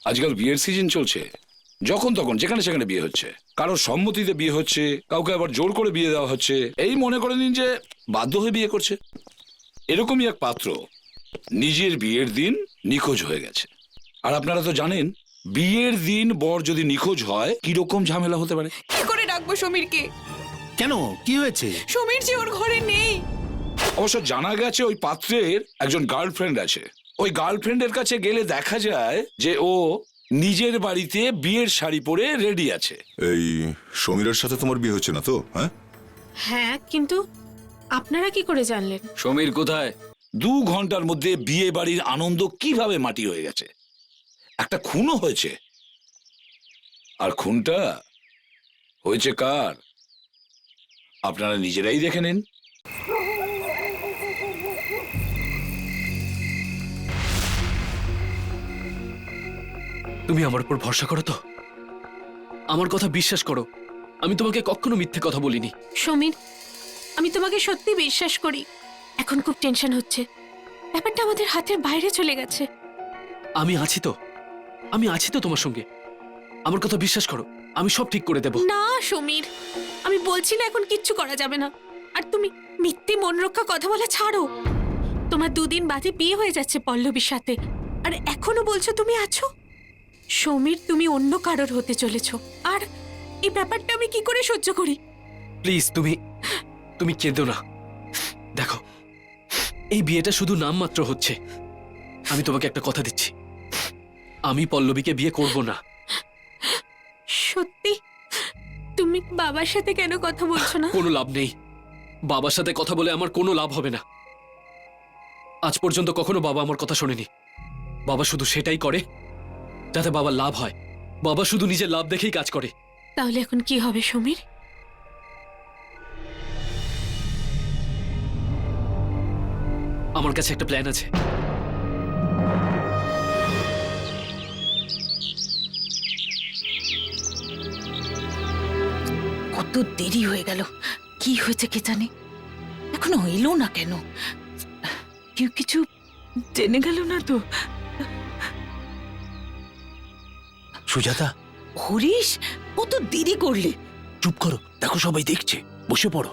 আজকাল বিয়ের সিজন চলছে, যখন তখন যেখানে সেখানে বিয়ে হচ্ছে, কারোর সম্মতিতে বিয়ে হচ্ছে, কাউকে আবার জোর করে বিয়ে দেওয়া হচ্ছে। এই মনে করে নিন যে বাধ্য হয়ে বিয়ে করছে। এরকমই এক পাত্র নিজের বিয়ের দিন নিখোঁজ হয়ে গেছে। আর আপনারা তো জানেন বিয়ের দিন বর যদি নিখোঁজ হয় কিরকম ঝামেলা হতে পারে। কি করে ডাকবো সমীরকে? কেন, কি হয়েছে? সমীর যে ওর ঘরে নেই। অবশ্য জানা গেছে ওই পাত্রের একজন গার্লফ্রেন্ড আছে। ওই গার্লফ্রেন্ডের কাছে গেলে দেখা যায় যে ও নিজের বাড়িতে বিয়ের শাড়ি পরে রেডি আছে। এই সমীরের সাথে তোমার বিয়ে হচ্ছে না তো? হ্যাঁ হ্যাঁ, কিন্তু আপনারা কি করে জানলেন? সমীর কোথায়? 2 ঘন্টার মধ্যে বিয়ে বাড়ির আনন্দ কিভাবে মাটি হয়ে গেছে। একটা খুনও হয়েছে। আর খুনটা হয়েছে কার আপনারা নিজেরাই দেখে নিন। তুমি আমার উপর ভরসা করো তো? আমার কথা বিশ্বাস করো, আমি তোমাকে কখনো মিথ্যে কথা বলিনি। সমীর, আমি তোমাকে সত্যি বিশ্বাস করি। এখন খুব টেনশন হচ্ছে, ব্যাপারটা আমাদের হাতের বাইরে চলে গেছে। আমি আছি তো তোমার সঙ্গে। আমার কথা বিশ্বাস করো, আমি সব ঠিক করে দেব। না সমীর, আমি বলছি না এখন কিচ্ছু করা যাবে না। আর তুমি মিথ্যে মন রক্ষা কথা বলা ছাড়ো। তোমার 2 দিন বাদে বিয়ে হয়ে যাচ্ছে পল্লবীর সাথে, আর এখনো বলছো তুমি আছো। সমীর, তুমি অন্য কারোর হতে চলেছো, আর এই ব্যাপারটা আমি কি করে সহ্য করি? প্লিজ তুমি কেঁদো না। দেখো, এই বিয়েটা শুধু নামমাত্র হচ্ছে। আমি তোমাকে একটা কথা দিচ্ছি, আমি পল্লবীকে বিয়ে করব না। সত্যি? তুমি বাবার সাথে কেন কথা বলছো না? কোনো লাভ নেই, বাবার সাথে কথা বলে আমার কোনো লাভ হবে না। আজ পর্যন্ত কখনো বাবা আমার কথা শোনেনি। বাবা শুধু সেটাই করে যাতে বাবার লাভ হয়। বাবা শুধু নিজের লাভ দেখেই কাজ করে। তাহলে এখন কি হবে সমীর? আমার কাছে একটা প্ল্যান আছে। কত দেরি হয়ে গেল, কি হয়েছে কে জানে, এখনো এলো না কেন? কেউ কিছু জেনে গেল না তো? সুজাতা, হরিশ, কত দেরি করলে? চুপ করো, দেখো সবাই দেখছে, বসে পড়ো।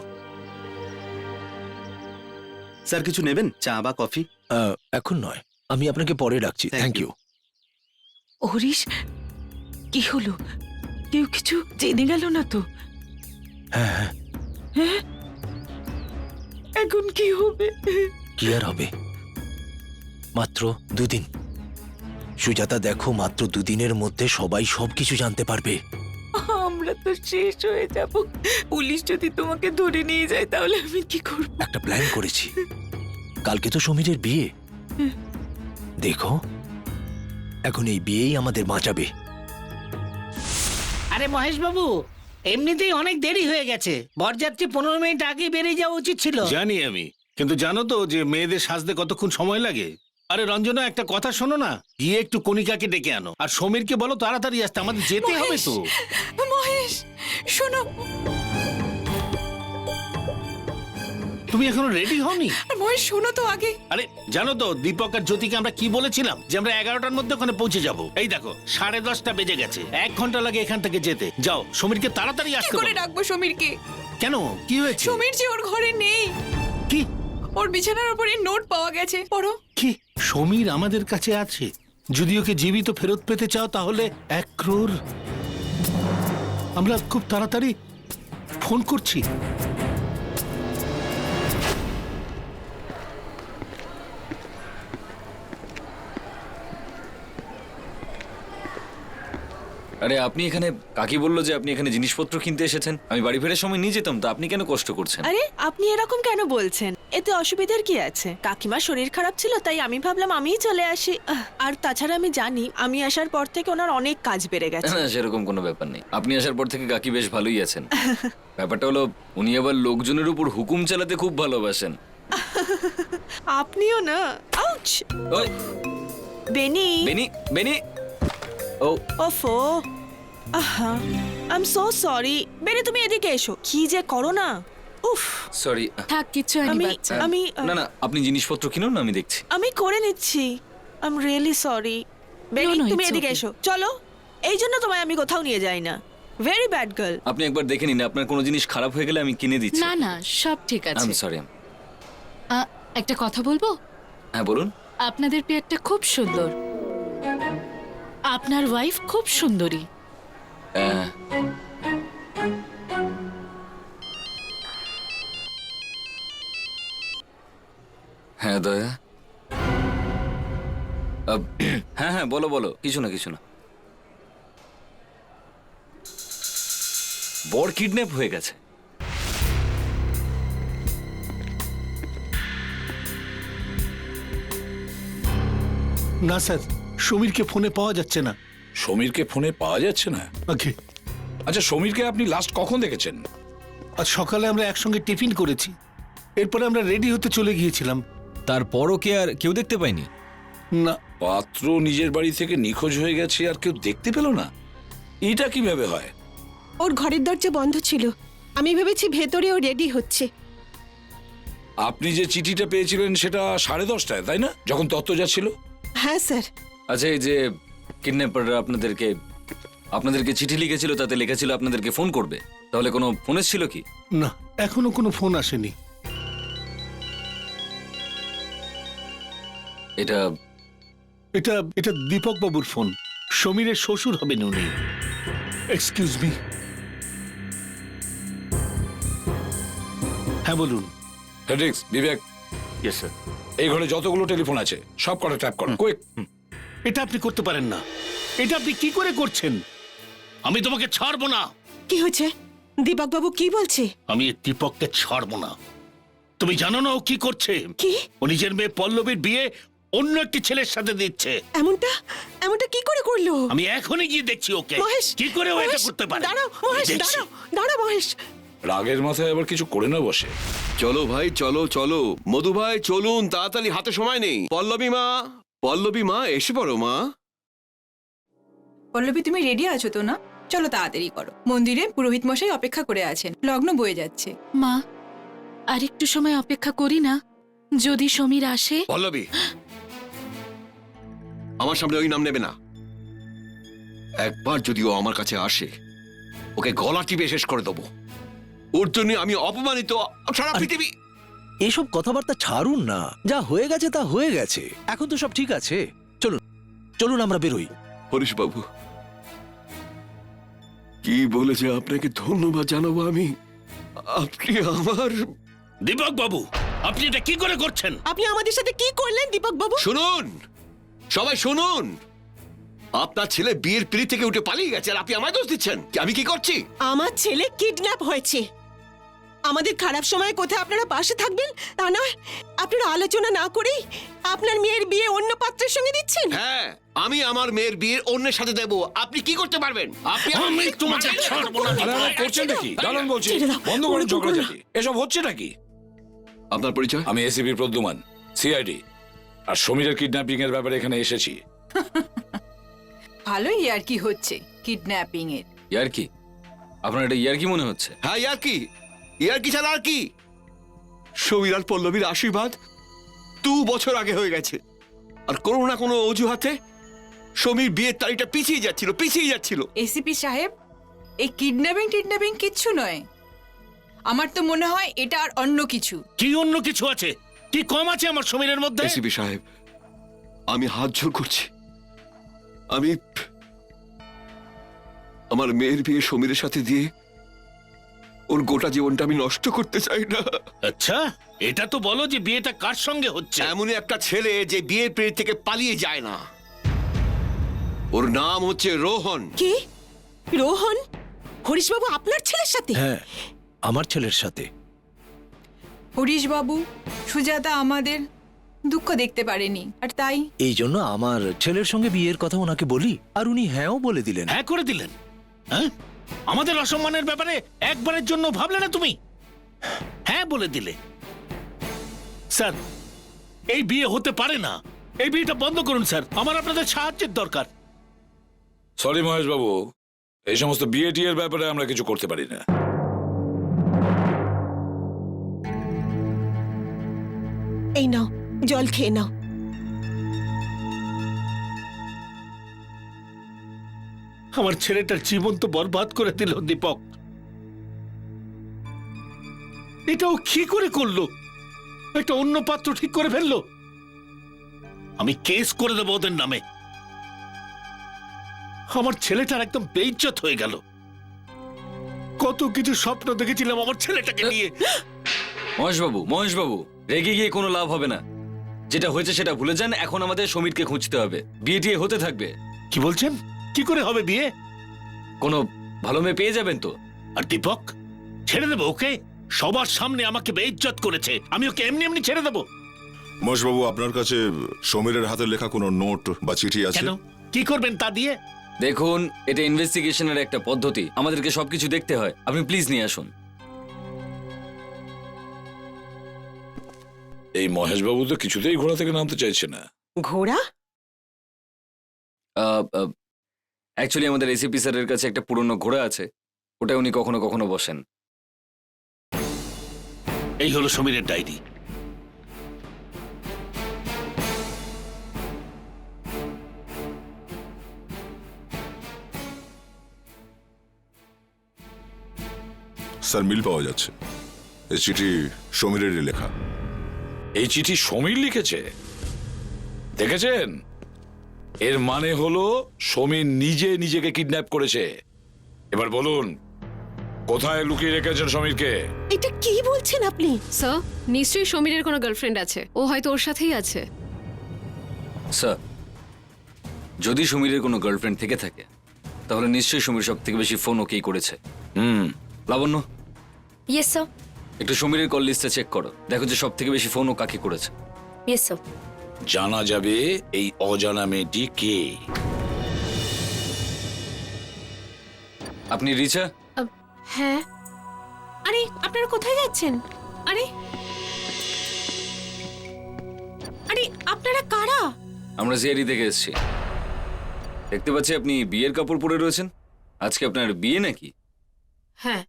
স্যার কিছু নেবেন, চা বা কফি? এখন নয়, আমি আপনাকে পরে ডাকছি। Thank you. হরিশ, কি হলো? কেউ কিছু জেনে গেল না তো? হ্যাঁ হ্যাঁ, হ্যাঁ, এখন কি হবে? কি আর হবে, মাত্র 2 দিন। সুজাতা দেখো, মাত্র 2 দিনের মধ্যে সবাই সবকিছু জানতে পারবে। আমরা তো শেষ হয়ে যাব। পুলিশ যদি তোমাকে ধরে নিয়ে যায় তাহলে আমি কি করব? একটা প্ল্যান করেছি, কালকে তো সমীরের বিয়ে। দেখো, এখন এই বিয়েই আমাদের বাঁচাবে। আরে মহেশ বাবু, এমনিতেই অনেক দেরি হয়ে গেছে। বরযাত্রী 15 মিনিট আগে বেরিয়ে যাওয়া উচিত ছিল। জানি আমি, কিন্তু জানো তো যে মেয়েদের সাজতে কতক্ষণ সময় লাগে? আরে রঞ্জনা, একটা কথা শোনো না, গিয়ে একটু কণিকাকে ডেকে আনো, আর সমীরকে বলো তাড়াতাড়ি আসতে, আমাদের যেতে হবে তো। মহেশ, শোনো, তুমি এখনো রেডি হওনি? মহেশ শোনো তো আগে। আরে জানো তো দীপক আর জ্যোতিকে আমরা কি বলেছিলাম, যে আমরা 11টার মধ্যে ওখানে পৌঁছে যাব। এই দেখো 10:30 বেজে গেছে, 1 ঘন্টা লাগে এখান থেকে যেতে। যাও, সমীরকে তাড়াতাড়ি কি আসতে করে বলো। ডাকবো সমীরকে? কেন, কি হয়েছে? সমীর যে ওর ঘরে নেই। কি? ওর বিছানার উপরে নোট পাওয়া গেছে, পড়ো। কি, সমীর আমাদের কাছে আছে? যদি ওকে জীবিত ফেরত পেতে চাও তাহলে 1 crore। আমরা খুব তাড়াতাড়ি ফোন করছি। আরে আপনি এখানে, কাকি বললো যে আপনি এখানে জিনিসপত্র কিনতে এসেছেন। আমি বাড়ি ফেরার সময় নিয়ে যেতাম, তো আপনি কেন কষ্ট করছেন? আরে আপনি এরকম কেন বলছেন? এতে অসুবিধার কি আছে? কাকিমার শরীর খারাপ ছিল, তাই আমি ভাবলাম আমিই চলে আসি। আর তাছাড়া আমি জানি আমি আসার পর থেকে ওনার অনেক কাজ বেড়ে গেছে। না, সেরকম কোনো ব্যাপার নেই। আপনি আসার পর থেকে কাকি বেশ ভালোই আছেন। ব্যাপারটা হলো উনি আবার লোকজনের উপর হুকুম চালাতে খুব ভালোবাসেন। আপনিও না। আউচ! ওই বেনি, বেনি, বেনি। ও ওফো, আহা, আই এম সো সরি। বেনি, তুমি এদিকে এসো। কি যে করো না, উফ। সরি। থাক, কিচ্ছু হয়নি আমি বাচ্চা। আমি না না, আপনি জিনিসপত্র কিনুন না, আমি দেখছি। আমি করে নিচ্ছি। I am really sorry. Baby No, no, তুমি it's এদিকে okay. এসো চলো। এই জন্য তোমায় আমি কোথাও নিয়ে যাই না। Very bad girl. আপনি একবার দেখে নিন, আপনার কোনো জিনিস খারাপ হয়ে গেলে আমি কিনে দিচ্ছি। না না সব ঠিক আই আছে এম সরি। একটা কথা বলবো, হ্যাঁ বলুন। আপনাদের পেয়ারটা খুব সুন্দর, আপনার ওয়াইফ খুব সুন্দরী। হ্যাঁ দয়া। হ্যাঁ হ্যাঁ বলো বলো, কিছু না কিছু না। বর কিডন্যাপ হয়ে গেছে। না স্যার, সমীরকে ফোনে পাওয়া যাচ্ছে না। সমীরকে ফোনে পাওয়া যাচ্ছে না? ওকে, আচ্ছা, সমীরকে আপনি লাস্ট কখন দেখেছেন? আজ সকালে আমরা একসঙ্গে টিফিন করেছি, এরপরে আমরা রেডি হতে চলে গিয়েছিলাম। তারপরও কে আর কেউ দেখতে পায়নি? না, পাত্র নিজের বাড়ি থেকে নিখোঁজ হয়ে গেছে আর কেউ দেখতে পেল না? এটা কিভাবে হয়? ওর ঘরের দরজা বন্ধ ছিল, আমি ভেবেছি ভেতরে ও রেডি হচ্ছে। আপনি যে চিঠিটা পেয়েছিলেন সেটা 10:30টায়, তাই না? যখন তত্ত্ব যাচ্ছিল। হ্যাঁ স্যার। আচ্ছা, এই যে কিডন্যাপাররা আপনাদেরকে চিঠি লিখেছিল, তাতে লেখা ছিল আপনাদেরকে ফোন করবে, তাহলে কোনো ফোন এসেছিল কি? না, এখনো কোনো ফোন আসেনি। এটা এটা এটা দীপক বাবুর ফোন। সমীরের শ্বশুর হবেন উনি। Excuse me. হ্যাঁ বলুন। হেড্রিক্স, বিবেক, ইয়েস স্যার। এই ঘরে যতগুলো টেলিফোন আছে সব কটা ট্যাপ করো, কুইক। এটা আপনি করতে পারেন না। এটা আপনি কি করে করছেন? আমি তোমাকে ছাড়বো না। কি হয়েছে? দীপক বাবু কি বলছে? আমি এই দীপককে ছাড়বো না। তুমি জানো না ও কি করছে? কি? ও নিজের মেয়ে পল্লবীর বিয়ে অন্য একটি ছেলের সাথে দিচ্ছে। এমনটা কি করে করলো? আমি এখনই গিয়ে দেখছি ওকে মহেশ, কি করে ও এটা মহেশ, করতে পারে। দাঁড়াও মহেশ, দেখছি। দাঁড়াও মহেশ। রাগের মাথায় আবার কিছু করে না বসে। চলো ভাই, চলো চলো। মধু ভাই চলুন, তাড়াতাড়ি, হাতে সময় নেই। পল্লবী মা এসে পড়ো মা। পল্লবী তুমি রেডি আছো তো না? চলো তাড়াতাড়ি করো, মন্দিরে পুরোহিত মশাই অপেক্ষা করে আছেন, লগ্ন বয়ে যাচ্ছে। মা, আর একটু সময় অপেক্ষা করি না? যদি সমীর আসে। পল্লবী, আমার সামনে ওই নাম নেবে না। একবার যদি ও আমার কাছে আসে, ওকে গলা টিপে শেষ করে দেবো। ওর জন্য আমি অপমানিত সারা পৃথিবী। এসব কথাবার্তা ছাড়ুন না, যা হয়ে গেছে তা হয়ে গেছে, এখন তো সব ঠিক আছে। চলুন চলুন আমরা বেরোই। হরিশ বাবু, কি বলেছে আপনাকে ধন্যবাদ জানাবো আমি। আপনি আমার। দীপক বাবু, আপনি এটা কি করে করছেন? আপনি আমাদের সাথে কি করলেন দীপক বাবু? শুনুন, সবাই শুনুন। আপনার ছেলে বিয়ের পিড়ি থেকে উঠে পালিয়ে গেছে আর আপনি আমায় দোষ দিচ্ছেন। আমি কি করছি? আমার ছেলে কিডন্যাপ হয়েছে। আমাদের খারাপ সময়ে কোথায় আপনারা পাশে থাকবেন তা নয়, আপনারা আলোচনা না করেই আপনার মেয়ের বিয়ে অন্য পাত্রের সঙ্গে দিচ্ছেন। হ্যাঁ, আমি আমার মেয়ের বিয়ের অন্যের সাথে দেব। আপনি কি করতে পারবেন? আপনি আমি তোমাকে ছাড়বো না। আরে আরে, করছেন নাকি? দাঁড়ান বলছি, ছেড়ে দাও। বন্ধ করুন ওরকম ঝগড়াঝাটি। এসব হচ্ছে নাকি? আপনার পরিচয়? আমি এসিপি প্রদ্যুমান, সিআইডি, আর সমীরের কিডন্যাপিং এর ব্যাপারে এখানে এসেছি। ভালোই আর কি হচ্ছে কিডন্যাপিং এর। ইয়ার কি? আপনার এটা ইয়ার কি মনে হচ্ছে? হ্যাঁ, ইয়ার কি ছাড়া আর কি? সমীর আর পল্লবীর আশীর্বাদ 2 বছর আগে হয়ে গেছে, আর কোনো না কোনো অজুহাতে সমীর বিয়ের তারিখটা পিছিয়ে যাচ্ছিল। এসিপি সাহেব, এই কিডন্যাপিং কিচ্ছু নয়। আমার তো মনে হয় এটা আর অন্য কিছু। কি অন্য কিছু আছে? কি কম আছে আমার সমীরের মধ্যে? এসিপি সাহেব, আমি হাত জোর করছি। আমি আমার মেয়ের বিয়ে সমীরের সাথে দিয়ে ওর গোটা জীবনটা আমি নষ্ট করতে চাই না। আচ্ছা, এটা তো বলো যে বিয়েটা কার সঙ্গে হচ্ছে? এমনই একটা ছেলে যে বিয়ের পিড়ি থেকে পালিয়ে যায় না। ওর নাম হচ্ছে রোহন। কি? রোহন? হরিশ বাবু আপনার ছেলের সাথে? হ্যাঁ, আমার ছেলের সাথে। হরিশ বাবু, সুজাতা আমাদের দুঃখ দেখতে পারেনি, আর তাই এই জন্য আমার ছেলের সঙ্গে বিয়ের কথা ওনাকে বলি, আর উনি হ্যাঁও বলে দিলেন। হ্যাঁ করে দিলেন? হ্যাঁ, আমাদের অসম্মানের ব্যাপারে একবারের জন্য ভাবলে না তুমি? হ্যাঁ বলে দিলে। স্যার, এই বিয়ে হতে পারে না। এই বিয়েটা বন্ধ করুন স্যার, আমার আপনাদের সাহায্যের দরকার। সরি মহেশ বাবু, এই সমস্ত বিয়ে টিয়ের ব্যাপারে আমরা কিছু করতে পারি না। এই নাও, জল খেয়ে নাও। আমার ছেলেটার জীবন তো বরবাদ করে দিল দীপক। এটাও কি করে করলো? একটা অন্য পাত্র ঠিক করে ফেললো। আমি কেস করে দেবো ওদের নামে। আমার ছেলেটার একদম বেইজ্জত হয়ে গেল। কত কিছু স্বপ্ন দেখেছিলাম আমার ছেলেটাকে নিয়ে। মহেশ বাবু রেগে গিয়ে কোনো লাভ হবে না। যেটা হয়েছে সেটা ভুলে যান। এখন আমাদের সমীরকে খুঁজতে হবে। বিয়ে টিয়ে হতে থাকবে। কি বলছেন? কি করে হবে বিয়ে? কোনো ভালো মেয়ে পেয়ে যাবেন তো। আর দীপক ছেড়ে দেবো ওকে? সবার সামনে আমাকে বেইজ্জত করেছে, আমি ওকে এমনি এমনি ছেড়ে দেবো? মহেশবাবু, আপনার কাছে সমীরের হাতে লেখা কোনো নোট বা চিঠি আছে? কেন? কি করবেন তা দিয়ে? দেখুন, এটা ইনভেস্টিগেশনের একটা পদ্ধতি। আমাদেরকে সবকিছু দেখতে হয়। আপনি প্লিজ নিয়ে আসুন। এই মহেশবাবু তো কিছুতেই ঘোড়া থেকে নামতে চাইছে না। ঘোড়া? অ্যাকচুয়ালি আমাদের এসিপি স্যারের কাছে একটা পুরনো ঘোড়া আছে, ওটা উনি কখনো কখনো বসেন। এই হলো সমীরের ডায়েরি। স্যার, মিল পাওয়া যাচ্ছে। এই চিঠি সমীরেরই লেখা। এই চিঠি সমীর লিখেছে? দেখেছেন, এর মানে হলো সমীর নিজে নিজেকে কিডন্যাপ করেছে। এবার বলুন, কোথায় লুকিয়ে রেখেছেন সমীরকে? এটা কি বলছেন আপনি? স্যার, নিশ্চয়ই সমীরের কোনো গার্লফ্রেন্ড আছে, ও হয়তো ওর সাথেই আছে। স্যার, যদি সমীরের কোনো গার্লফ্রেন্ড থেকে থাকে তাহলে নিশ্চয়ই সমীর সব থেকে বেশি ফোন ওকেই করেছে। লাবণ্য, ইয়েস স্যার। একটু সমীরের কল লিস্টে চেক করো, দেখো যে সব থেকে বেশি ফোন ও কাকে করেছে। Yes sir. জানা যাবে এই অজানা মেয়েটি কে। আপনি রিচা? হ্যাঁ। আরে আপনারা কোথায় যাচ্ছেন? আরে আরে আপনারা কারা? আমরা জিয়ারি থেকে এসেছি। দেখতে পাচ্ছি আপনি বিয়ের কাপড় পরে রয়েছেন। আজকে আপনার বিয়ে নাকি? হ্যাঁ।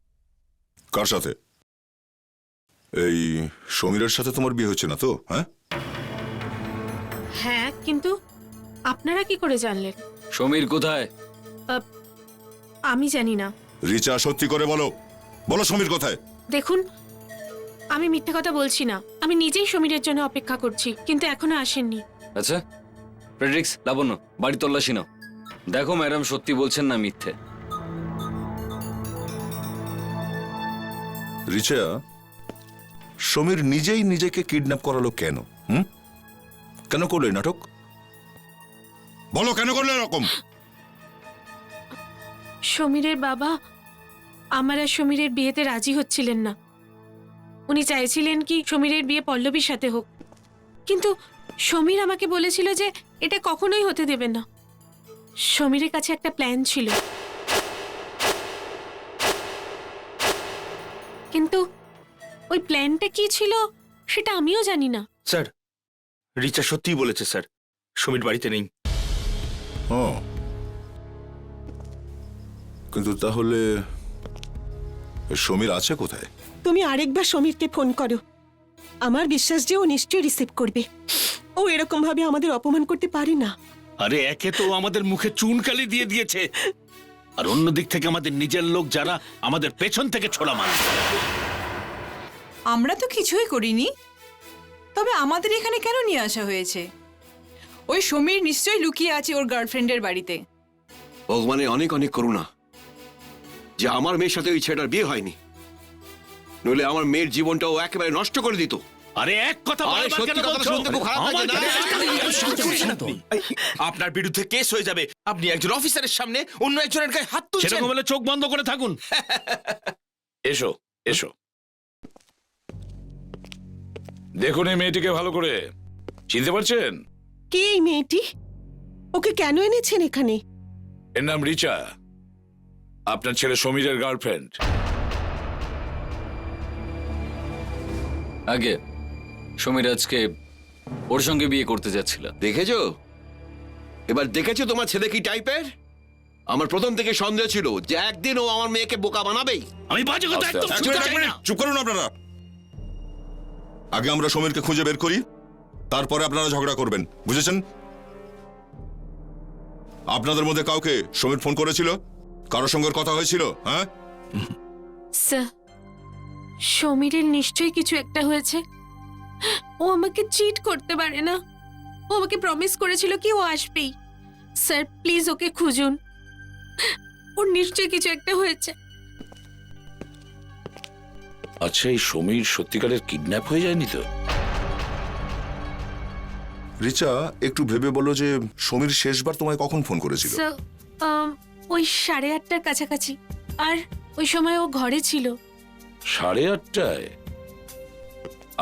কার সাথে? এই সমীরের সাথে তোমার বিয়ে হচ্ছে না তো? হ্যাঁ হ্যাঁ, কিন্তু আপনারা কি করে জানলেন? সমীর কোথায়? আমি জানি না। রিচা, সত্যি করে বলো, বলো সমীর কোথায়? দেখুন, আমি মিথ্যে কথা বলছি না। আমি নিজেই সমীরের জন্য অপেক্ষা করছি, কিন্তু এখনো আসেননি। আচ্ছা, ফ্রেডরিক্স, লাবণ্য, বাড়ি তল্লাশি নাও। দেখো ম্যাডাম সত্যি বলছেন না মিথ্যে। রিচা, সমীর নিজেই নিজেকে কিডন্যাপ করালো কেন? কেন করলো এই নাটক? বলো, কেন করলো এরকম? সমীরের বাবা আমার আর সমীরের বিয়েতে রাজি হচ্ছিলেন না। উনি চাইছিলেন কি সমীরের বিয়ে পল্লবীর সাথে হোক, কিন্তু সমীর আমাকে বলেছিল যে এটা কখনোই হতে দেবে না। সমীরের কাছে একটা প্ল্যান ছিল, কিন্তু ওই প্ল্যানটা কি ছিল সেটা আমিও জানি না। স্যার, রিচা সত্যিই বলেছে স্যার, সমীর বাড়িতে নেই। ও, কিন্তু তাহলে সমীর আছে কোথায়? তুমি আরেকবার সমীরকে ফোন করো। আমার বিশ্বাস যে ও নিশ্চয়ই রিসিভ করবে। ও এরকম ভাবে আমাদের অপমান করতে পারে না। আরে একে তো আমাদের মুখে চুনকালি দিয়ে দিয়েছে, আর অন্য দিক থেকে আমাদের নিজের লোক যারা আমাদের পেছন থেকে ছোড়া মারে। আমরা তো কিছুই করিনি, তবে আমাদের এখানে কেন নিয়ে আসা হয়েছে? ওই সমীর নিশ্চয়ই লুকিয়ে আছে ওর গার্লফ্রেন্ডের বাড়িতে। ভগবানের অনেক অনেক করুণা যে আমার মেয়ের সাথে ওই ছেলেটার বিয়ে হয়নি, নইলে আমার মেয়ের জীবনটাও একেবারে নষ্ট করে দিত। আরে এক কথা আরে সত্যি কথা শুনতে খুব খারাপ লাগে না? আপনার বিরুদ্ধে কেস হয়ে যাবে। আপনি একজন অফিসারের সামনে অন্য একজনের গায়ে হাত তুলছেন। সেরকম হলে চোখ বন্ধ করে থাকুন। এসো এসো, দেখুন এই মেয়েটিকে ভালো করে চিনতে পারছেন? কে এই মেয়েটি? ওকে কেন এনেছেন এখানে? এর নাম রিচা, আপনার ছেলে সমীরের গার্লফ্রেন্ড। আগে সমীর আজকে ওর সঙ্গে বিয়ে করতে যাচ্ছিল। দেখেছো? এবার দেখেছো তোমার ছেলে কি টাইপের? আমার প্রথম থেকে সন্দেহ ছিল যে একদিন ও আমার মেয়েকে বোকা বানাবেই। আমি বাজে কথা একদম শুনতে চাই না। চুপ করুন আপনারা। আগে আমরা সমীরকে খুঁজে বের করি, তারপরে আপনারা ঝগড়া করবেন, বুঝেছেন? আপনাদের মধ্যে কাউকে সমীর ফোন করেছিল? কারোর সঙ্গে ওর কথা হয়েছিল? হ্যাঁ, স্যার সমীরের নিশ্চয়ই কিছু একটা হয়েছে। ও আমাকে চিট করতে পারে না। ও আমাকে প্রমিস করেছিল কি ও আসবেই। স্যার প্লিজ ওকে খুঁজুন, ওর নিশ্চয়ই কিছু একটা হয়েছে। আচ্ছা, এই সমীর সত্যিকারের কিডন্যাপ হয়ে যায়নি তো? রিচা একটু ভেবে বলো যে সমীর শেষবার তোমায় কখন ফোন করেছিল? স্যার ওই 8:30টার কাছাকাছি, আর ওই সময় ও ঘরে ছিল। 8:30টায়?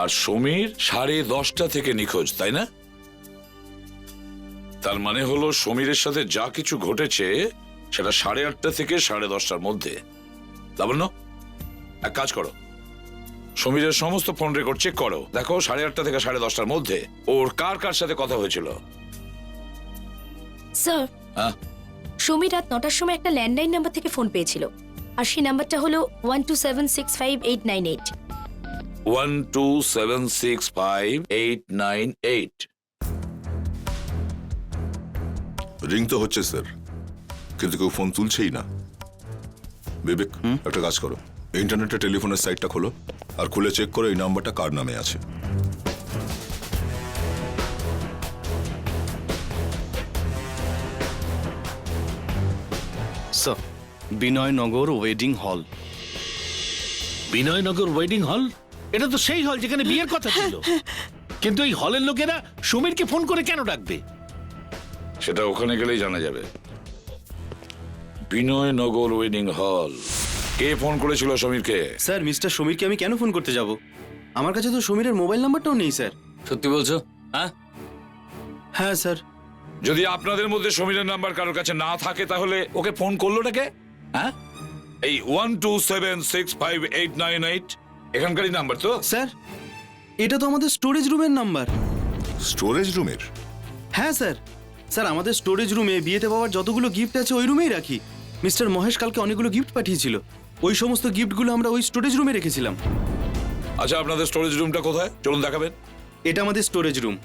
আর সমীর 10:30 থেকে নিখোঁজ, তাই না? তার মানে হলো সমীরের সাথে যা কিছু ঘটেছে সেটা 8:30 থেকে 10:30টার মধ্যে। লাবণ্য, এক কাজ করো, সমীরের সমস্ত ফোন রেকর্ড চেক করো, দেখো 8:30 থেকে 10:30টার মধ্যে ওর কার কার সাথে কথা হয়েছিল। স্যার হ্যাঁ, সমীর রাত 9টার সময় একটা ল্যান্ডলাইন নাম্বার থেকে ফোন পেয়েছিল, আর সেই নাম্বারটা হলো 12765898। 12765898। রিং তো হচ্ছে স্যার, কিন্তু কেউ ফোন তুলছেই না। বিবেক, একটা কাজ করো, ইন্টারনেটে টেলিফোনের সাইটটা খোলো আর খুলে চেক করো এই নাম্বারটা কার নামে আছে। স্যার, বিনয়নগর ওয়েডিং হল। বিনয়নগর ওয়েডিং হল? এটা তো সেই হল যেখানে বিয়ের কথা ছিল। কিন্তু এই হলের লোকেরা সমীরকে ফোন করে কেন ডাকবে? সেটা ওখানে গেলেই জানা যাবে। বিনয়নগর ওয়েডিং হল, কে ফোন করেছিল সমীরকে? স্যার, মিস্টার সমীরকে আমি কেন ফোন করতে যাব? আমার কাছে তো সমীরের মোবাইল নাম্বারটাও নেই স্যার। সত্যি বলছো? হ্যাঁ হ্যাঁ স্যার। যদি আপনাদের মধ্যে সমীরের নাম্বার কারোর কাছে না থাকে তাহলে ওকে ফোন করলোটাকে? হ্যাঁ, এই 12765898 এখানকারই নাম্বার তো? স্যার, এটা তো আমাদের স্টোরেজ রুমের নাম্বার। স্টোরেজ রুমের? হ্যাঁ স্যার। স্যার, আমাদের স্টোরেজ রুমে বিয়েতে পাওয়ার যতগুলো গিফট আছে ওই রুমেই রাখি। মিস্টার মহেশ কালকে অনেকগুলো গিফট পাঠিয়েছিল, ওই সমস্ত গিফটগুলো আমরা ওই স্টোরেজ রুমে রেখেছিলাম। আচ্ছা, আপনাদের স্টোরেজ রুমটা কোথায়? চলুন দেখাবেন। এটা আমাদের স্টোরেজ রুম।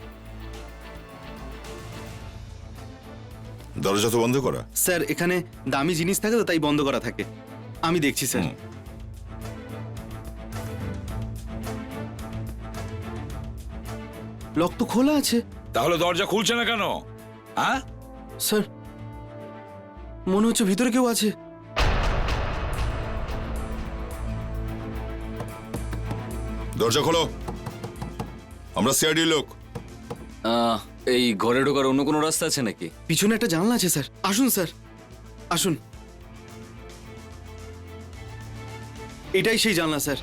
দরজা তো বন্ধ করা। স্যার, এখানে দামি জিনিস থাকে তো তাই বন্ধ করা থাকে। আমি দেখছি স্যার। লক তো খোলা আছে। তাহলে দরজা খুলছে না কেন? হ্যাঁ স্যার, মনে হচ্ছে ভিতরে কেউ আছে। দরজা খোলো, আমরা সিআইডি লোক। এই ঘরে ঢোকার অন্য কোনো রাস্তা আছে নাকি? পিছনে একটা জানলা আছে স্যার, আসুন স্যার, আসুন। এটাই সেই জানলা স্যার।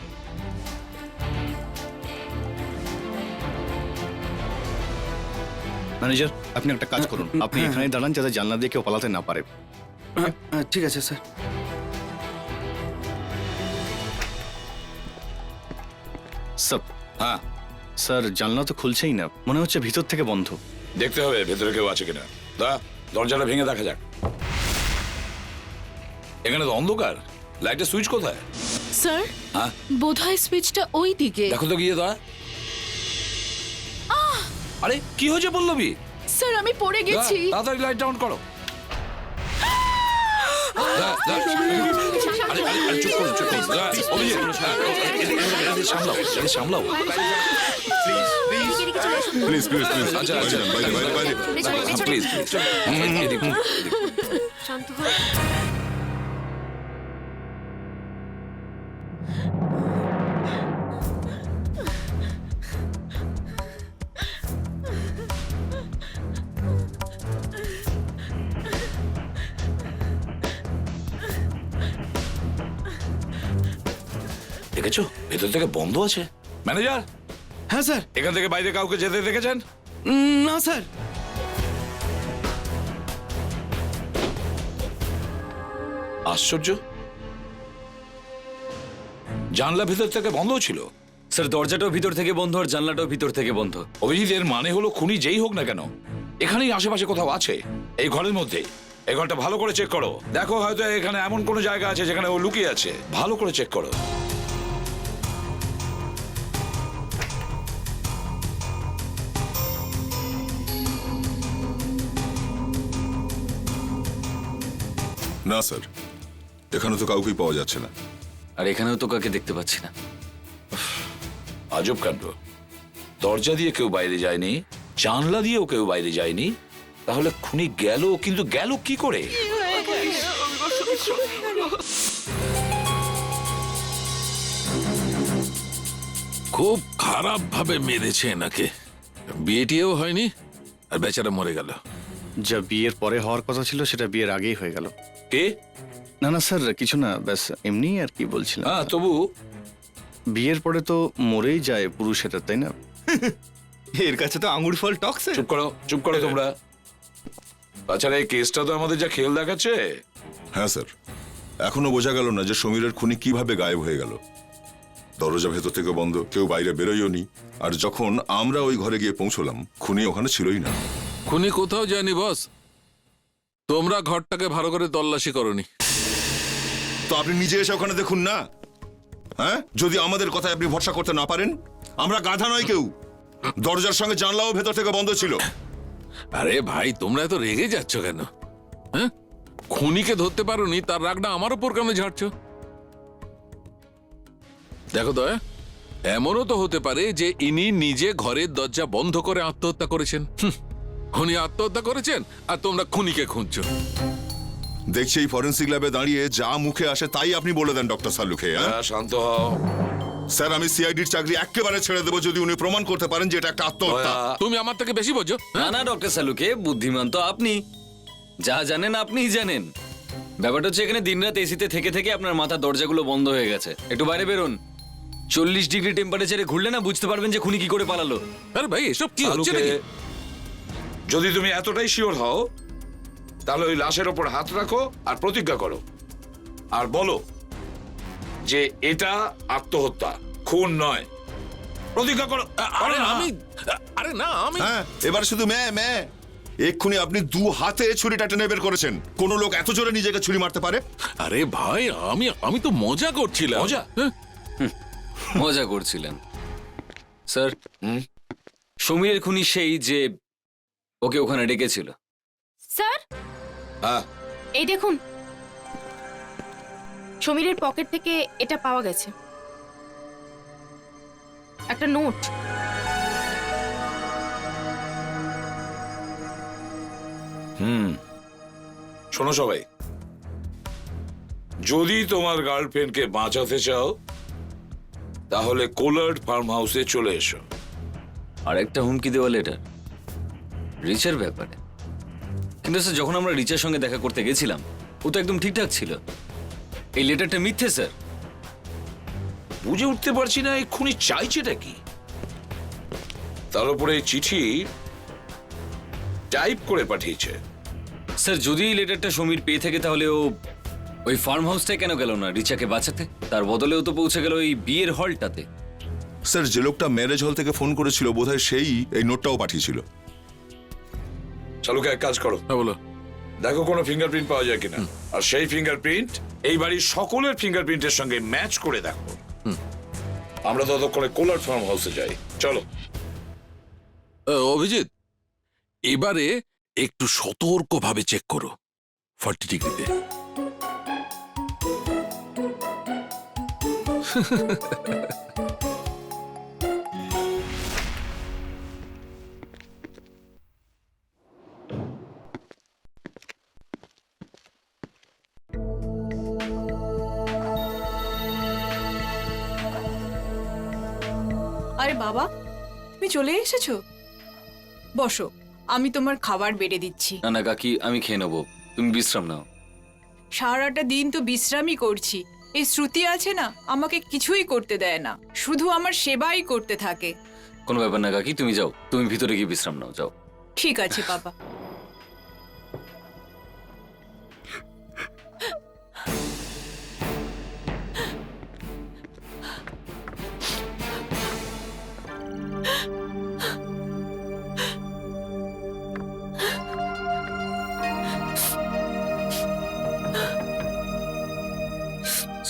ম্যানেজার, আপনি একটা কাজ করুন, আপনি এখানে দাঁড়ান যাতে জানলা দিয়ে কেউ পালাতে না পারে। ঠিক আছে স্যার। স্যার, হ্যাঁ স্যার, জানলা তো খুলছেই না, মনে হচ্ছে ভিতর থেকে বন্ধ। দেখতে হবে ভেতরে কেউ আছে কিনা। দরজাটা ভেঙে দেখা যাক। এখানে তো অন্ধকার, লাইটের সুইচ কোথায়? স্যার, হ্যাঁ, বোধহয় সুইচটা ওই দিকে। দেখো তো গিয়ে দা। আরে কি হয়েছে পল্লবী? স্যার, আমি পড়ে গেছি। তাড়াতাড়ি লাইট ডাউন করো। চুপ করুন, চুপ করুন। সামলাও, সামলাও। Please please please. আচ্ছা, আচ্ছা, বাইরে বাইরে বাইরে। Please please. শান্ত হও। দেখেছো ভেতর থেকে বন্ধ আছে। ম্যানেজার, হ্যাঁ স্যার। এখান থেকে বাইরে কাউকে যেতে দেখেছেন? না স্যার। আশ্চর্য, জানলা ভিতর থেকে বন্ধ ছিল। স্যার, দরজাটাও ভিতর থেকে বন্ধ আর জানলাটাও ভিতর থেকে বন্ধ। অভিজিৎ, এর মানে হলো খুনি যেই হোক না কেন এখানেই আশেপাশে কোথাও আছে, এই ঘরের মধ্যে। এই ঘরটা ভালো করে চেক করো, দেখো হয়তো এখানে এমন কোনো জায়গা আছে যেখানে ও লুকিয়ে আছে। ভালো করে চেক করো। না স্যার, এখানে তো কাউকেই পাওয়া যাচ্ছে না। আর এখানেও তো কাকে দেখতে পাচ্ছি না। আজব কাণ্ড, দরজা দিয়ে কেউ বাইরে যায়নি, জানলা দিয়েও কেউ বাইরে যায়নি, তাহলে খুনি গেল, কিন্তু গেল কি করে? খুব খারাপ ভাবে মেরেছে এনাকে, বিয়েটিও হয়নি আর বেচারা মরে গেল। যা বিয়ের পরে হওয়ার কথা ছিল সেটা বিয়ের আগেই হয়ে গেল। কে? না না স্যার, কিছু না, ব্যাস এমনি আর কি বলছিলাম। হ্যাঁ, তবু বিয়ের পরে তো মরেই যায় পুরুষেরা, তাই না? এর কাছে তো আঙুর ফল টক স্যার। চুপ করো, চুপ করো তোমরা। তাছাড়া এই কেসটা তো আমাদের যা খেল দেখাচ্ছে। হ্যাঁ স্যার, এখনো বোঝা গেল না যে সমীরের খুনি কিভাবে গায়েব হয়ে গেল। দরজা ভেতর থেকে বন্ধ, কেউ বাইরে বেরোয়ও নি, আর যখন আমরা ওই ঘরে গিয়ে পৌঁছলাম খুনি ওখানে ছিলই না। খুনি কোথাও যায়নি বস, তোমরা ঘরটাকে ভালো করে তল্লাশি করনি। তো আপনি নিজে এসে ওখানে দেখুন না। হ্যাঁ, যদি আমাদের কথায় আপনি ভরসা করতে না পারেন, আমরা গাধা নয় কেউ। দরজার সঙ্গে জানলাও ভেতর থেকে বন্ধ ছিল। আরে ভাই, তোমরা এত রেগে যাচ্ছ কেন? হ্যাঁ, খুনিকে ধরতে পারোনি, তার রাগটা আমার উপর কেন ঝাড়ছ? দেখো তো, এমনও তো হতে পারে যে ইনি নিজে ঘরের দরজা বন্ধ করে আত্মহত্যা করেছেন। খুনি আত্মহত্যা করেছেন আর তোমরা খুনিকে খুঁজছো। দেখছি এই ফরেন্সিক ল্যাবে দাঁড়িয়ে যা মুখে আসে তাই আপনি বলে দেন ডক্টর সালুকে। হ্যাঁ, শান্ত হও। স্যার, আমি সিআইডির চাকরি একেবারে ছেড়ে দেবো যদি উনি প্রমাণ করতে পারেন যে এটা একটা আত্মহত্যা। তুমি আমার থেকে বেশি বোঝো। না না ডক্টর সালুকে, বুদ্ধিমান তো আপনি, যা জানেন আপনিই জানেন। ব্যাপারটা হচ্ছে এখানে দিনরাত এসিতে থেকে থেকে আপনার মাথার দরজাগুলো বন্ধ হয়ে গেছে। একটু বাইরে বেরোন, 40 ডিগ্রি টেম্পারেচারে ঘুরলে না বুঝতে পারবেন যে খুনি কি করে পালালো। আরে ভাই, এসব কি হচ্ছে সালুকে, নাকি? যদি তুমি এতটাই শিওর হও তাহলে ওই লাশের ওপর হাত রাখো আর প্রতিজ্ঞা করো, আর বলো যে এটা আত্মহত্যা, খুন নয়। প্রতিজ্ঞা করো। আরে না, আমি হ্যাঁ, এবার শুধু এক্ষুনি আপনি 2 হাতে ছুরিটা টেনে বের করেছেন। কোন লোক এত জোরে নিজেকে ছুরি মারতে পারে? আরে ভাই, আমি তো মজা করছিলাম। মজা? মজা করছিলেন স্যার? সমীরের খুনি সেই যে ওকে ওখানে ডেকেছিল। স্যার, হ্যাঁ, এই দেখুন, সমীরের পকেট থেকে এটা পাওয়া গেছে, একটা নোট। শোনো সবাই, যদি তোমার গার্লফ্রেন্ডকে বাঁচাতে চাও তাহলে কোলার্ড ফার্ম হাউসে চলে এসো। আর একটা হুমকি দেওয়া লেটার রিচের ব্যাপারে। কিন্তু স্যার, যখন আমরা রিচের সঙ্গে দেখা করতে গেছিলাম ও তো একদম ঠিকঠাক ছিল। এই লেটারটা মিথ্যে স্যার। বুঝে উঠতে পারছি না এই খুনি চাইছেটা কি। তার উপরে এই চিঠি টাইপ করে পাঠিয়েছে। স্যার, যদি এই লেটারটা সমীর পেয়ে থাকে তাহলে ও ওই ফার্ম হাউসটায় কেন গেল না রিচাকে বাঁচাতে? তার বদলেও তো পৌঁছে গেল এই বিয়ের হলটাতে। স্যার, যে লোকটা ম্যারেজ হল থেকে ফোন করেছিল বোধহয় সেই এই নোটটাও পাঠিয়েছিল। চালুকে এক কাজ করো, বলো। দেখো কোনো ফিঙ্গারপ্রিন্ট পাওয়া যায় কিনা, আর সেই ফিঙ্গারপ্রিন্ট এই বাড়ির সকলের ফিঙ্গারপ্রিন্টের সঙ্গে ম্যাচ করে দেখো। আমরা ততক্ষণে কোলার্ড ফার্ম হাউসে যাই। চলো। অভিজিৎ, এবারে একটু সতর্কভাবে চেক করো 40 ডিগ্রিতে। আরে বাবা, তুমি চলে এসেছো? বসো, আমি তোমার খাবার বেড়ে দিচ্ছি। না না কাকি, আমি খেয়ে নেবো, তুমি বিশ্রাম নাও। সারাটা দিন তো বিশ্রামই করছি। এই শ্রুতি আছে না, আমাকে কিছুই করতে দেয় না, শুধু আমার সেবাই করতে থাকে। কোনো ব্যাপার না কাকি, তুমি যাও, তুমি ভিতরে গিয়ে বিশ্রাম নাও, যাও। ঠিক আছে বাবা।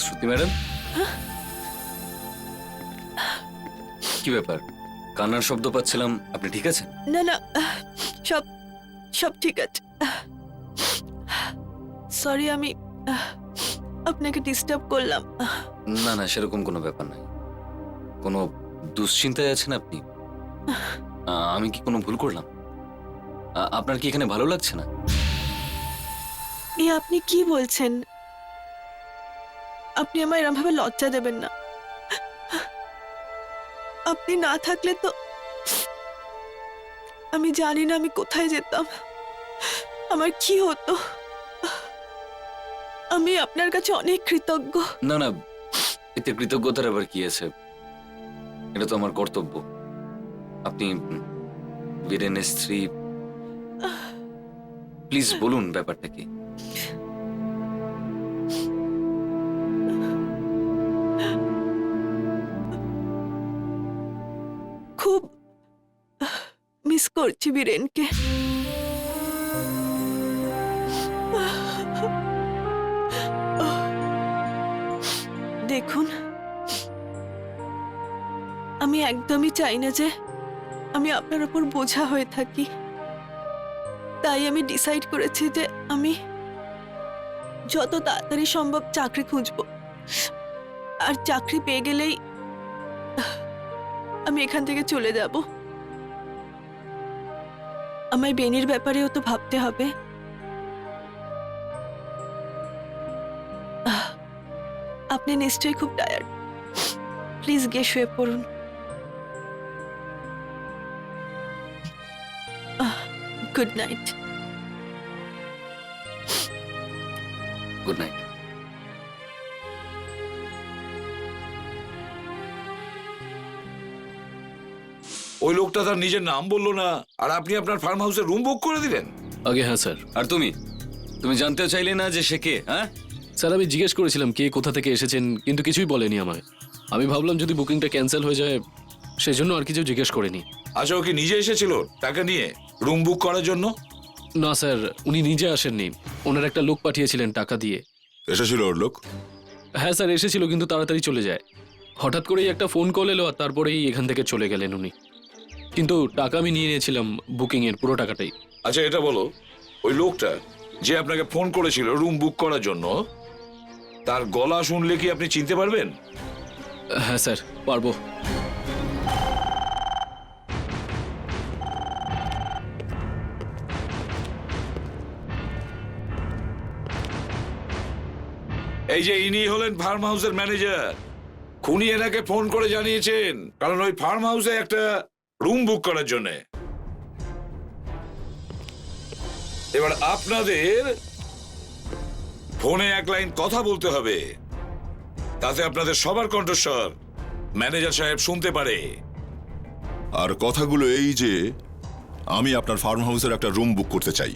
শ্রুতি ম্যাডাম, কি ব্যাপার? কান্নার শব্দ পাচ্ছিলাম, আপনি ঠিক আছেন? না না, সব সব ঠিক আছে। সরি, আমি আপনাকে ডিস্টার্ব করলাম। না না, সেরকম কোনো ব্যাপার নাই। কোনো দুশ্চিন্তায় আছেন আপনি? আমি কি কোনো ভুল করলাম? আপনার কি এখানে ভালো লাগছে না? এ আপনি কি বলছেন? আপনি আমায় এরম ভাবে লজ্জা দেবেন না। আপনি না থাকলে তো আমি জানি না আমি কোথায় যেতাম, আমার কি হতো। আমি আপনার কাছে অনেক কৃতজ্ঞ। না না, এতে কৃতজ্ঞতার আবার কি আছে? এটা তো আমার কর্তব্য। আপনি বীরেনের স্ত্রী, প্লিজ বলুন ব্যাপারটা কি? খুব মিস করছি বীরেনকে। দেখুন, আমি একদমই চাই না যে আমি আপনার উপর বোঝা হয়ে থাকি। তাই আমি ডিসাইড করেছি যে আমি যত তাড়াতাড়ি সম্ভব চাকরি খুঁজব, আর চাকরি পেয়ে গেলেই আমি এখান থেকে চলে যাব। আমায় বেনির ব্যাপারেও তো ভাবতে হবে। আপনি নিশ্চয়ই খুব টায়ার্ড, প্লিজ গিয়ে শুয়ে পড়ুন। Good night. Good night. ওই লোকটা তার নিজের নাম বললো না, আর আপনি আপনার ফার্ম হাউসে রুম বুক করে দিলেন। আগে হ্যাঁ স্যার। আর তুমি জানতেও চাইলে না যে সে কে? হ্যাঁ স্যার, আমি জিজ্ঞেস করেছিলাম কে কোথা থেকে এসেছেন, কিন্তু কিছুই বলেনি আমায়। আমি ভাবলাম যদি বুকিংটা ক্যান্সেল হয়ে যায়, সেজন্য আর কিছু জিজ্ঞেস করিনি। আচ্ছা, ও কি নিজে এসেছিল টাকা নিয়ে রুম বুক করার জন্য? না স্যার, উনি নিজে আসেননি, ওনার একটা লোক পাঠিয়েছিলেন টাকা দিয়ে। এসেছিল ওর লোক? হ্যাঁ স্যার, এসেছিল, কিন্তু তাড়াতাড়ি চলে যায়। হঠাৎ করেই একটা ফোন কল এলো, আর তারপরেই এখান থেকে চলে গেলেন উনি। কিন্তু টাকা আমি নিয়ে নিয়েছিলাম, বুকিং এর পুরো টাকাটাই। আচ্ছা, এটা বলো, ওই লোকটা যে আপনাকে ফোন করেছিল রুম বুক করার জন্য, তার গলা শুনলে কি আপনি চিনতে পারবেন? হ্যাঁ স্যার, পারবো। এই যে ইনি হলেন ফার্ম হাউসের ম্যানেজার। খুনি এনাকে ফোন করে জানিয়েছেন, কারণ ওই ফার্ম হাউসে একটা রুম বুক করার জন্য। এবার আপনাদের ফোনে এক লাইন কথা বলতে হবে, তাতে আপনাদের সবার কণ্ঠস্বর ম্যানেজার সাহেব শুনতে পারে। আর কথাগুলো এই যে আমি আপনার ফার্ম হাউসের একটা রুম বুক করতে চাই।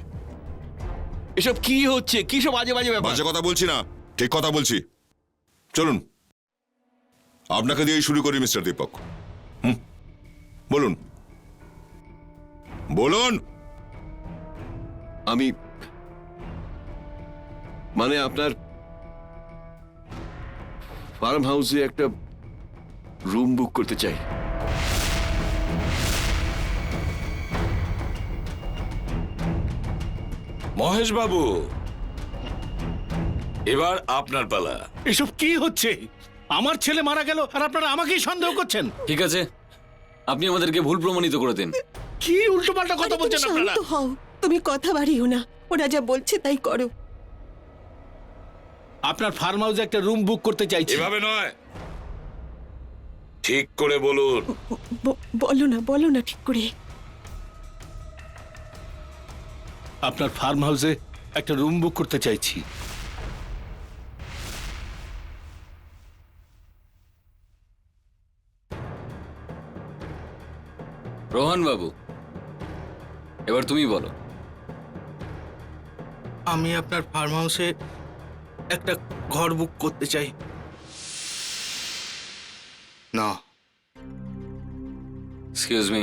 এসব কি হচ্ছে? কি সব বাজে বাজে ব্যাপার? বাজে কথা বলছি না, ঠিক কথা বলছি। চলুন, আপনাকে দিয়েই শুরু করি মিস্টার দীপক। বলুন বলুন। আমি মানে আপনার ফার্ম হাউসে একটা রুম বুক করতে চাই। মহেশ বাবু, এবার আপনার পালা। এসব কি হচ্ছে? আমার ছেলে মারা গেল আর আপনারা আমাকেই সন্দেহ করছেন? ঠিক আছে, আপনি আমাদেরকে ভুল প্রমাণিত করে দিন। কি উল্টোপাল্টা কথা বলছেন আপনারা? হও, তুমি কথা বাড়িও না, ওরা যা বলছে তাই করো। আপনার ফার্ম হাউসে একটা রুম বুক করতে চাইছি। এভাবে নয়, ঠিক করে বলুন। বলো না ঠিক করে। আপনার ফার্ম হাউসে একটা রুম বুক করতে চাইছি। রোহন বাবু, এবার তুমি বলো। আমি আপনার ফার্ম হাউসে একটা ঘর বুক করতে চাই। না। এক্সকিউজ মি,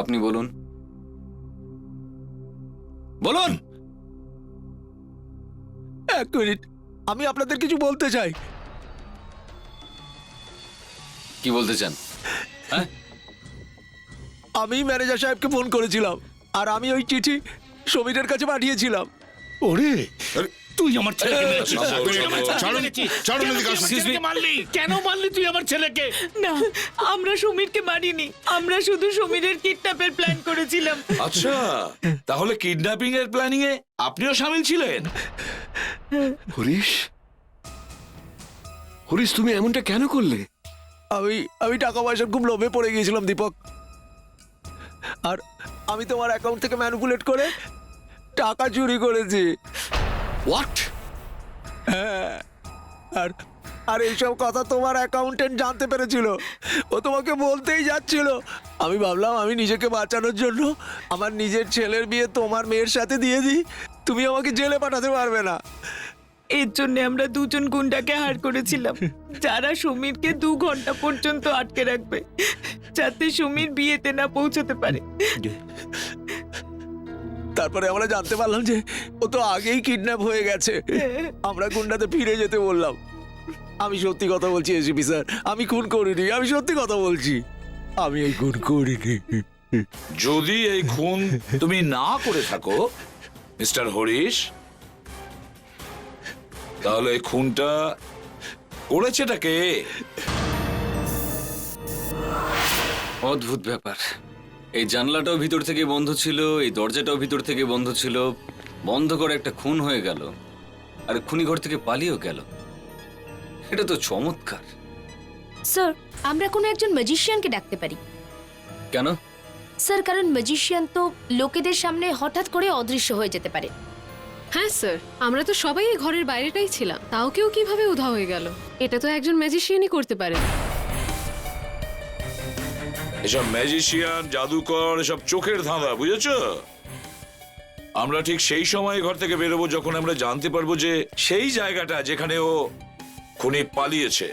আপনি বলুন। বলুন। এক মিনিট, আমি আপনাদের কিছু বলতে চাই। কি বলতে চান? হ্যাঁ, আমি ম্যানেজার সাহেবকে ফোন করেছিলাম, আর আমি ওই চিঠি সমীরের কাছে পাঠিয়েছিলাম। ওরে আরে, তুই আমার ছেলেকে মেরেছিস ছাড়ো, তুই আমার ছেলেকে ছাড়ো, মেরেছিস। ছাড়ো, কেন এদিকে তুই আসো। আমার ছেলেকে মারলি? কেন মারলি তুই আমার ছেলেকে? না আমরা সমীরকে মারিনি, আমরা শুধু সমীরের কিডন্যাপের প্ল্যান করেছিলাম। আচ্ছা, তাহলে কিডন্যাপিং এর প্ল্যানিং এ আপনিও সামিল ছিলেন? হরিশ হরিশ তুমি এমনটা কেন করলে? আমি টাকা পয়সার খুব লোভে পড়ে গিয়েছিলাম দীপক, আর আমি তোমার অ্যাকাউন্ট থেকে ম্যানিপুলেট করে টাকা চুরি করেছি। হোয়াট? আর আর এইসব কথা তোমার অ্যাকাউন্টেন্ট জানতে পেরেছিল, ও তোমাকে বলতেই যাচ্ছিল। আমি ভাবলাম আমি নিজেকে বাঁচানোর জন্য আমার নিজের ছেলের বিয়ে তোমার মেয়ের সাথে দিয়ে দিই, তুমি আমাকে জেলে পাঠাতে পারবে না। এর জন্য আমরা দুজন গুন্ডাকে হার করেছিলাম, যারা সমীরকে 2 ঘন্টা পর্যন্ত আটকে রাখবে, যাতে সমীর বিয়েতে না পৌঁছতে পারে। তারপরে আমরা জানতে পারলাম যে ও তো আগেই কিডন্যাপ হয়ে গেছে। আমরা গুন্ডাতে ফিরে যেতে বললাম। আমি সত্যি কথা বলছি এসিপি স্যার, আমি খুন করিনি, আমি সত্যি কথা বলছি, আমি এই খুন করিনি। যদি এই খুন তুমি না করে থাকো মিস্টার হরিশ, তাহলে এই খুনটা করেছেটা কে? অদ্ভুত ব্যাপার। এই জানলাটাও ভিতর থেকে বন্ধ ছিল, এই দরজাটাও ভিতর থেকে বন্ধ ছিল, বন্ধ করে একটা খুন হয়ে গেল, আর খুনি ঘর থেকে পালিয়েও গেল। এটা তো চমৎকার। স্যার, আমরা কোনো একজন ম্যাজিশিয়ানকে ডাকতে পারি। কেন? স্যার, কারণ ম্যাজিশিয়ান তো লোকেদের সামনে হঠাৎ করে অদৃশ্য হয়ে যেতে পারে। হ্যাঁ স্যার, আমরা তো সবাই এই ঘরের বাইরেটাই ছিলাম, তাও কেউ কিভাবে উধাও হয়ে গেল? এটা তো একজন ম্যাজিশিয়ানই করতে পারে। এসব ম্যাজিশিয়ান, জাদুকর, এসব চোখের ধাঁধা, বুঝেছো? আমরা ঠিক সেই সময় ঘর থেকে বেরোবো যখন আমরা জানতে পারবো যে সেই জায়গাটা যেখানে ও খুনি পালিয়েছে।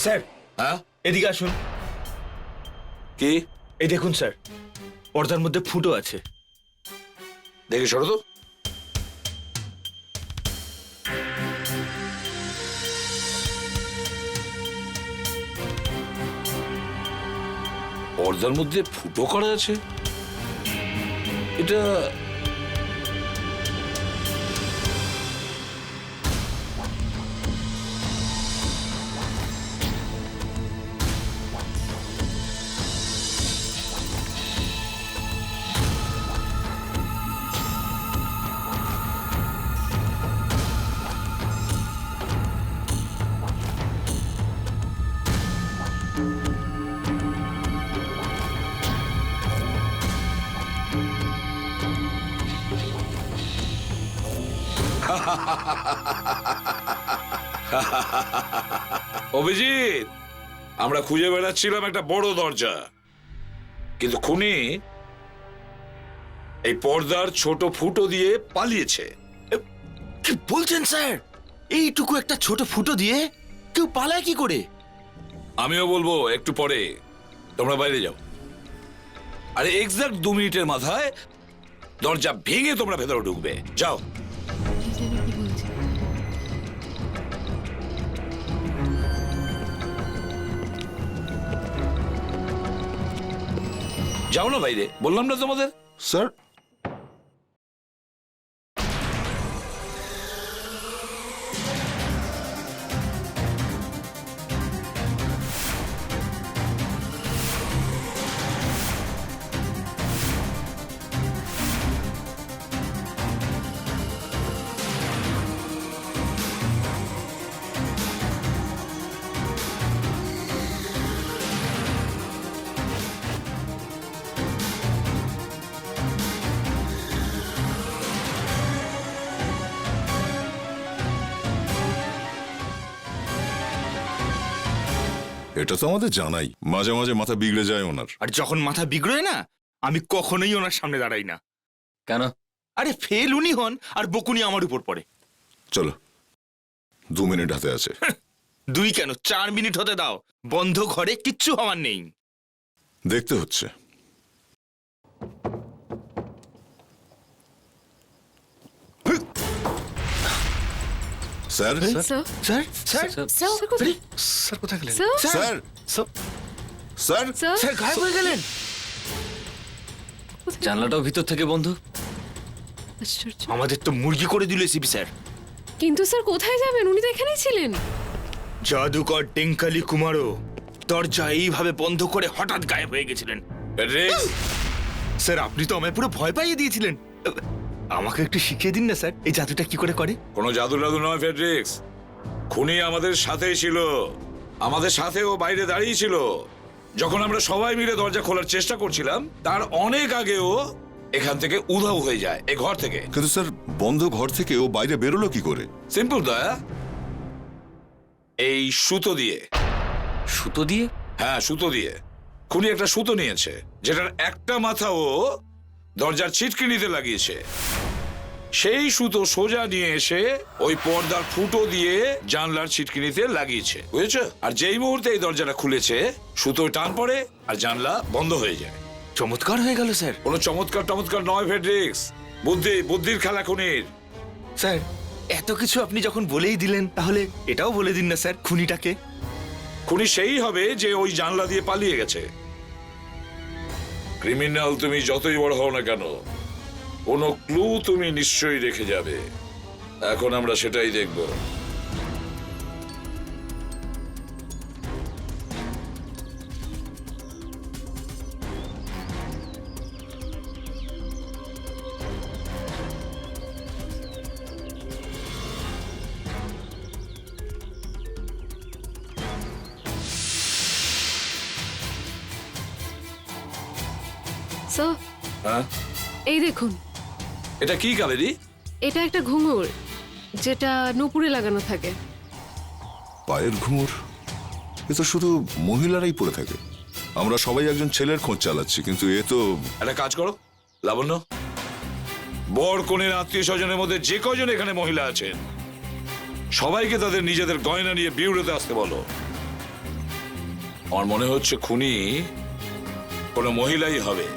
স্যার হ্যাঁ, এদিকে আসুন। কি? এই দেখুন স্যার, পর্দার মধ্যে ফুটো আছে। দেখে সরো তো। পর্দার মধ্যে ফুটো করা আছে, এটা অভিজিৎ, আমরা খুঁজে বেড়াচ্ছিলাম একটা বড় দরজা, কিন্তু খুনি এই পর্দার ছোট ফুটো দিয়ে পালিয়েছে। কি বলছেন স্যার? এইটুকু একটা ছোট ফুটো দিয়ে কেউ পালায় কি করে? আমিও বলবো একটু পরে, তোমরা বাইরে যাও। আরে এক্সাক্ট 2 মিনিটের মাথায় দরজা ভেঙে তোমরা ভেতরে ঢুকবে। যাও। যাও না বাইরে, বললাম না তোমাদের। স্যার, এটা তো আমাদের জানাই, মাঝে মাঝে মাথা বিগড়ে যায় ওনার। আর যখন মাথা বিগড়ে না, আমি কখনোই ওনার সামনে দাঁড়াই না। কেন? আরে ফেল উনি হন আর বকুনি আমার উপর পড়ে। চলো, 2 মিনিট হাতে আছে। 2 কেন, 4 মিনিট হতে দাও। বন্ধ ঘরে কিচ্ছু হওয়ার নেই। দেখতে হচ্ছে। Sir, sir, sir sir sir, sir কোথায় গেলেন? Sir, sir, sir, sir, sir গায়েব হয়ে গেলেন। জানলাটাও ভিতর থেকে বন্ধ, আশ্চর্য। আমাদের তো মুরগি করে দিল এসিপি স্যার। কিন্তু স্যার কোথায় যাবেন, উনি তো এখানেই ছিলেন। জাদুকর টেঙ্কালি কুমারও দরজা এইভাবে বন্ধ করে হঠাৎ গায়েব হয়ে গেছিলেন। স্যার আপনি তো আমায় পুরো ভয় পাইয়ে দিয়েছিলেন। আমাকে একটু শিখিয়ে দিন না স্যার, এই জাদুটা কি করে করে? কোনো জাদু টাদু নয় ফেডরিক্স, খুনি আমাদের সাথেই ছিল, আমাদের সাথে ও বাইরে দাঁড়িয়ে ছিল। যখন আমরা সবাই মিলে দরজা খোলার চেষ্টা করছিলাম তার অনেক আগে ও এখান থেকে উধাও হয়ে যায়, এই ঘর থেকে। কিন্তু স্যার বন্ধ ঘর থেকে ও বাইরে বেরোলো কি করে? সিম্পল দয়া, এই সুতো দিয়ে। সুতো দিয়ে? হ্যাঁ, সুতো দিয়ে। খুনি একটা সুতো নিয়েছে যেটার একটা মাথা ও দরজার ছিটকিনিতে লাগিয়েছে। সেই সুতো সোজা নিয়ে এসে ওই পর্দার ফুটো দিয়ে জানলার ছিটকিনিতে লাগিয়েছে, বুঝেছো? আর যেই মুহূর্তে এই দরজাটা খুলেছে সুতো টান পড়ে আর জানলা বন্ধ হয়ে যায়। চমৎকার হয়ে গেল স্যার। কোনো চমৎকার নয় ফেডরিক্স, বুদ্ধির খেলা খুনির। স্যার এত কিছু আপনি যখন বলেই দিলেন তাহলে এটাও বলে দিন না স্যার, খুনিটাকে। খুনি সেই হবে যে ওই জানলা দিয়ে পালিয়ে গেছে। ক্রিমিনাল তুমি যতই বড় হও না কেন, কোনো ক্লু তুমি নিশ্চয়ই রেখে যাবে। এখন আমরা সেটাই দেখব। স্যার, হ্যাঁ, এই দেখুন, এটা কি কালেরি? এটা একটা ঘুঙুর যেটা নুপুরে লাগানো থাকে। পায়ের ঘুঙুর? এ তো শুধু মহিলারাই পরে থাকে। আমরা সবাই একজন ছেলের খোঁজ চালাচ্ছি, কিন্তু এ তো... একটা কাজ করো লাবণ্য, বর কনের আত্মীয় স্বজনের মধ্যে যে কজন এখানে মহিলা আছেন সবাইকে তাদের নিজেদের গয়না নিয়ে বিউড়োতে আসতে বলো। আমার মনে হচ্ছে খুনি কোনো মহিলাই হবে।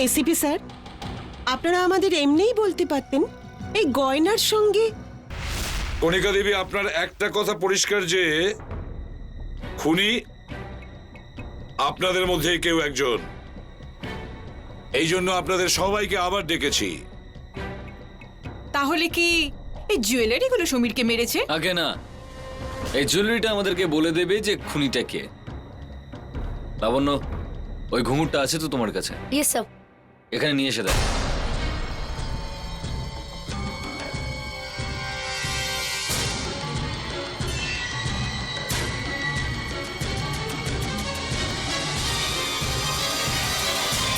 এসিপি স্যার, আপনারা আমাদের এমনিই বলতে পারতেন এই গয়নার সঙ্গে। কণিকা দেবী, আপনার একটা কথা পরিষ্কার যে খুনি আপনাদের মধ্যে কেউ একজন। এই জন্য আপনাদের সবাইকে আবার ডেকেছি। তাহলে কি এই জুয়েলারি গুলো সমীরকে মেরেছে? আগে না, এই জুয়েলারিটা আমাদেরকে বলে দেবে যে খুনিটা কে। লাবণ্য, ওই ঘুঙুরটা আছে তো তোমার কাছে? Yes sir. এখানে নিয়ে এসে দেয়।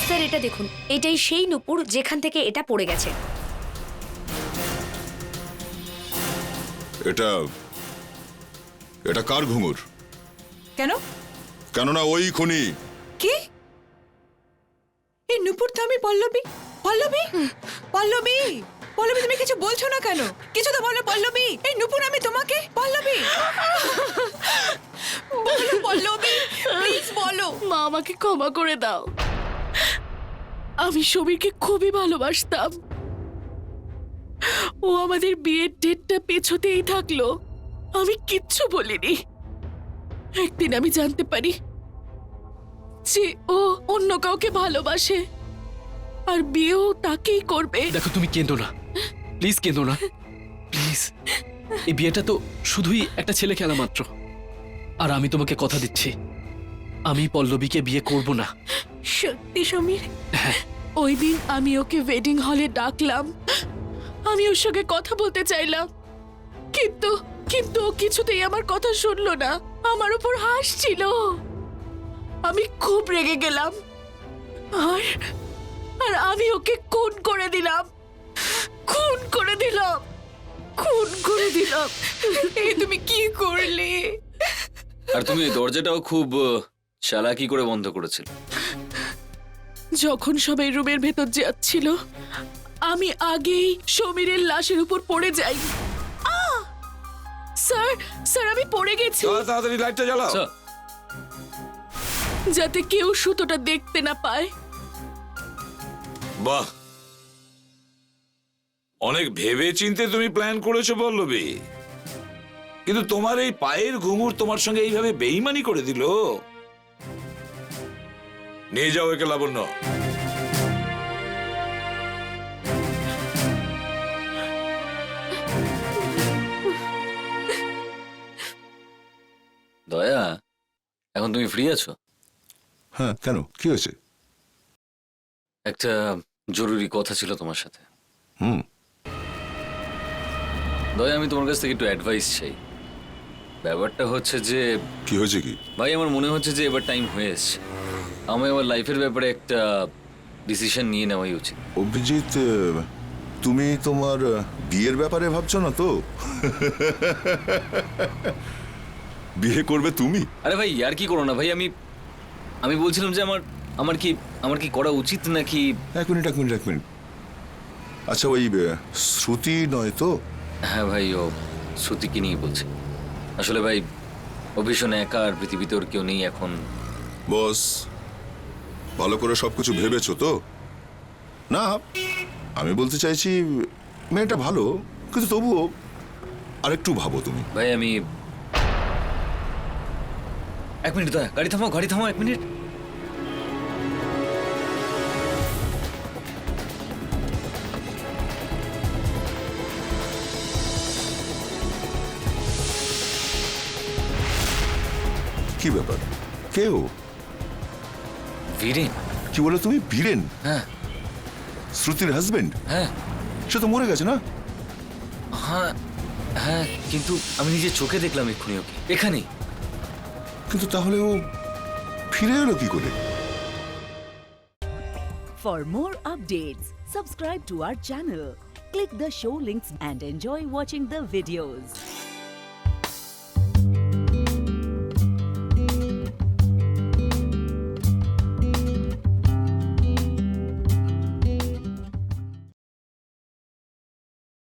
স্যার এটা দেখুন, এটাই সেই নুপুর যেখান থেকে এটা পড়ে গেছে। এটা কার ঘুঙুর? কেন? কেননা ওই খুনি। কি? এই নুপুর তো আমি পল্লবী। পল্লবী, পল্লবী, পল্লবী, তুমি কিছু বলছো না কেন? কিছু তো বলো পল্লবী। এই নুপুর আমি তোমাকে। পল্লবী, বলো পল্লবী, প্লিজ বলো। মা, আমাকে ক্ষমা করে দাও। আমি সমীরকে খুবই ভালোবাসতাম। ও আমাদের বিয়ের ডেটটা পেছোতেই থাকলো, আমি কিচ্ছু বলিনি। একদিন আমি জানতে পারি যে ও অন্য কাউকে ভালোবাসে আর বিয়েও তাকেই করবে। দেখো, তুমি কেঁদো না, প্লিজ কেঁদো না, প্লিজ। এই বিয়েটা তো শুধুই একটা ছেলে খেলা মাত্র। আর আমি তোমাকে কথা দিচ্ছি, আমি পল্লবীকে বিয়ে করব না। সত্যি সমীর? ওই দিন আমি ওকে ওয়েডিং হলে ডাকলাম, আমি ওর সঙ্গে কথা বলতে চাইলাম, কিন্তু কিন্তু ও কিছুতেই আমার কথা শুনলো না, আমার উপর হাসছিল। আমি খুব রেগে গেলাম আর আর আমি ওকে খুন করে দিলাম। এই তুমি কি করলে? আর তুমি এই দরজাটাও খুব চালাকি করে বন্ধ করেছিলে। যখন সবাই রুমের ভেতর যাচ্ছিল আমি আগেই সমীরের লাশের উপর পড়ে যাই। স্যার আমি পড়ে গেছি। তাড়াতাড়ি লাইটটা জ্বালাও যাতে কেউ সুতোটা দেখতে না পায়। বাহ, অনেক ভেবে চিন্তে তুমি প্ল্যান করেছো পল্লবী, কিন্তু তোমার এই পায়ের ঘুঙুর তোমার সঙ্গে এইভাবে বেইমানি করে দিল। নিয়ে যাও একে, লাবণ্য। দয়া, এখন তুমি ফ্রি আছো? হ্যাঁ, কেন, কি হয়েছে? একটা জরুরি কথা ছিল তোমার সাথে। হুম। দয়া, আমি তোমার কাছ থেকে একটু অ্যাডভাইস চাই। ব্যাপারটা হচ্ছে যে, কি হয়েছে কি? ভাই আমার মনে হচ্ছে যে এবার টাইম হয়ে এসছে, আমি আমার লাইফের ব্যাপারে একটা ডিসিশন নিয়ে নেওয়াই উচিত। অভিজিৎ, তুমি তোমার বিয়ের ব্যাপারে ভাবছো না তো? বিয়ে করবে তুমি? আরে ভাই আর কি করো না ভাই, আমি বলছিলাম যে আমার কি করা উচিত নাকি। এক মিনিট। আচ্ছা, ওই শ্রুতি নয় তো? হ্যাঁ ভাই, ও শ্রুতিকে নিয়ে বলছে। আসলে ভাই ও ভীষণ একা, আর পৃথিবীতে ওর কেউ নেই এখন। বস, ভালো করে সবকিছু ভেবেছো তো? না, আমি বলতে চাইছি মেয়েটা ভালো, কিন্তু তবুও আরেকটু ভাবো তুমি। ভাই আমি এক মিনিট, দয়া গাড়ি থামাও 1 মিনিট। কি ব্যাপার, কেউ? বীরেন। কি বলে তুমি? বীরেন? হ্যাঁ। শ্রুতির হাজবেন্ড? হ্যাঁ। সে তো মরে গেছে না? হ্যাঁ হ্যাঁ, কিন্তু আমি নিজের চোখে দেখলাম এক্ষুনি ওকে এখানেই। কিন্তু তাহলে ও ফিরে এলো কি করে? For more updates, subscribe to our channel, click the show links and enjoy watching the videos.